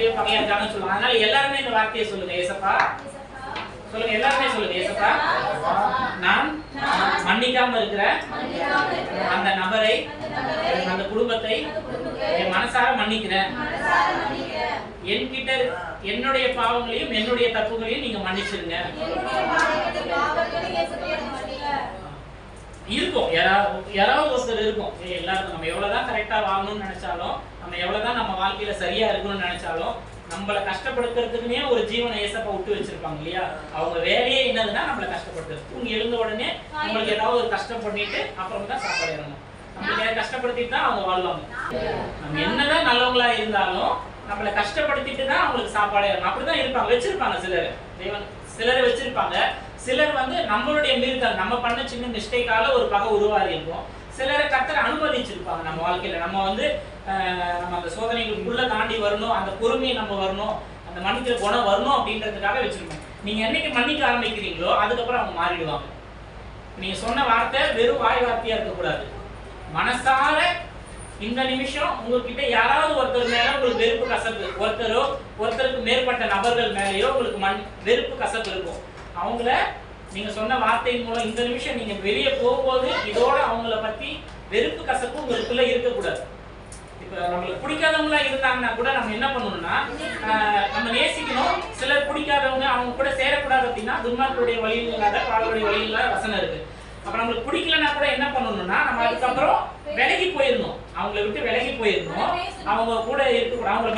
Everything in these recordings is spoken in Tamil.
எப்படியோ பகையா இருக்காங்கன்னு சொல்லுவாங்க. அதனால எல்லாருமே இந்த வார்த்தையை சொல்லுங்க, ஏசப்பா சொல்லுங்க, எல்லாருமே சொல்லுங்க, ஏசப்பா நான் மன்னிக்காம இருக்கிற அந்த நபரை, அந்த குடும்பத்தை என் மனசார மன்னிக்கிறேன். என்கிட்ட என்னுடைய பாவங்களையும் என்னுடைய தப்புகளையும் நீங்க மன்னிச்சிருங்க. இருக்கும் யாராவது ஒருத்தர் இருக்கும். எல்லாருக்கும் நம்ம எவ்வளவுதான் கரெக்டா வாழணும்னு நினைச்சாலும், நம்ம எவ்வளவுதான் நம்ம வாழ்க்கையில சரியா இருக்கணும்னு நினைச்சாலும், நம்மளை கஷ்டப்படுத்துறதுக்குன்னே ஒரு ஜீவனை ஏசப்பா விட்டு வச்சிருப்பாங்க இல்லையா? அவங்க வேலையே என்னதுன்னா நம்மளை கஷ்டப்படுத்துறது. தூங்கி எழுந்த உடனே நம்மளுக்கு ஏதாவது ஒரு கஷ்டம் பண்ணிட்டு அப்புறம் தான் சாப்பாடு இறங்கணும். நம்மளுக்கு கஷ்டப்படுத்திட்டு தான் அவங்க வாழ்வாங்க. நம்ம என்னதான் நல்லவங்களா இருந்தாலும் நம்மளை கஷ்டப்படுத்திட்டு தான் அவங்களுக்கு சாப்பாடு இறங்கணும். அப்படிதான் இருப்பாங்க, வச்சிருப்பாங்க சிலர். சிலரை வச்சிருப்பாங்க. சிலர் வந்து நம்மளுடைய மீறுதல், நம்ம பண்ண சின்ன மிஸ்டேக்கால ஒரு பகை உருவாகி இருக்கும். சிலரை கர்த்தர் அனுமதிச்சிருப்பாங்க நம்ம வாழ்க்கையில. நம்ம வந்து நம்ம அந்த சோதனைகளுக்குள்ள தாண்டி வரணும், அந்த பொறுமையை நம்ம வரணும், அந்த மன்னிக்கிற குணம் வரணும் அப்படின்றதுக்காக வச்சிருப்போம். நீங்க என்னைக்கு மன்னிக்க ஆரம்பிக்கிறீங்களோ அதுக்கப்புறம் அவங்க மாறிடுவாங்க. நீங்க சொன்ன வார்த்தை வெறும் வாய் வார்த்தையா இருக்கக்கூடாது. மனசார இந்த நிமிஷம் உங்ககிட்ட யாராவது ஒருத்தர் மேல உங்களுக்கு வெறுப்பு கசப்பு, ஒருத்தருக்கு மேற்பட்ட நபர்கள் மேலேயோ உங்களுக்கு வெறுப்பு கசப்பு இருக்கும். அவங்கள நீங்க சொன்ன வார்த்தையின் மூலம் இந்த நிமிஷம் நீங்க வெளியே போகும்போது இதோட அவங்கள பத்தி வெறுப்பு கசப்பு உங்களுக்குள்ள இருக்கக்கூடாது. இப்ப நம்மளுக்கு பிடிக்காதவங்களா இருந்தாங்கன்னா கூட நம்ம என்ன பண்ணணும்னா, நம்ம நேசிக்கணும். சிலர் பிடிக்காதவங்க அவங்க கூட சேரக்கூடாது அப்படின்னா துன்மார்க்கருடைய வழியில் இல்லாத பாவருடைய வழியில் இல்லாத வசனம் இருக்கு. அப்ப நம்மளுக்கு பிடிக்கலன்னா கூட என்ன பண்ணணும்னா, நம்ம அதுக்கப்புறம் விலகி போயிடணும். அவங்கள விட்டு விலகி போயிடணும். அவங்க கூட இருக்கக்கூடாது. அவங்கள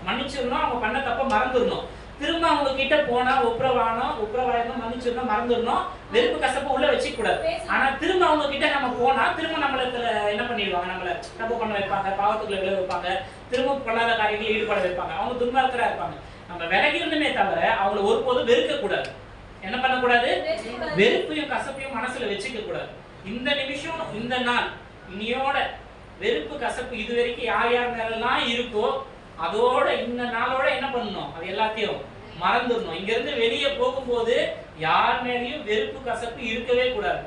மன்னிச்சிடணும். அவங்க பண்ண தப்ப மறந்துடணும். திரும்ப அவங்க கிட்ட போனா உப்ரவாயணும், மன்னிச்சிடணும், மறந்துடணும். வெறுப்பு கசப்பு உள்ள வச்சுக்க கூடாது. ஆனா திரும்ப அவங்க கிட்ட நம்ம போனா திரும்ப நம்மளுக்கு என்ன பண்ணிடுவாங்க, நம்மள தப்பு பண்ண வைப்பாங்க, பாவத்துக்குள்ள விழ வைப்பாங்க, திரும்ப பொல்லாத காரியங்களில் ஈடுபட வைப்பாங்க. அவங்க துன்மார்க்கரா இருப்பாங்க. நம்ம விலகிருந்துமே தவிர அவங்கள ஒருபோதும் வெறுக்க கூடாது. என்ன பண்ணக்கூடாது? வெறுப்பையும் கசப்பையும் மனசுல வச்சுக்க கூடாது. இந்த நிமிஷம், இந்த நாள், இனியோட வெறுப்பு கசப்பு இது வரைக்கும் யார் யார் மேலாம் இருக்கோ அதோட இந்த நாளோட என்ன பண்ணணும், அது எல்லாத்தையும் மறந்துடணும். இங்க இருந்து வெளியே போகும்போது யார் மேலேயும் வெறுப்பு கசப்பு இருக்கவே கூடாது.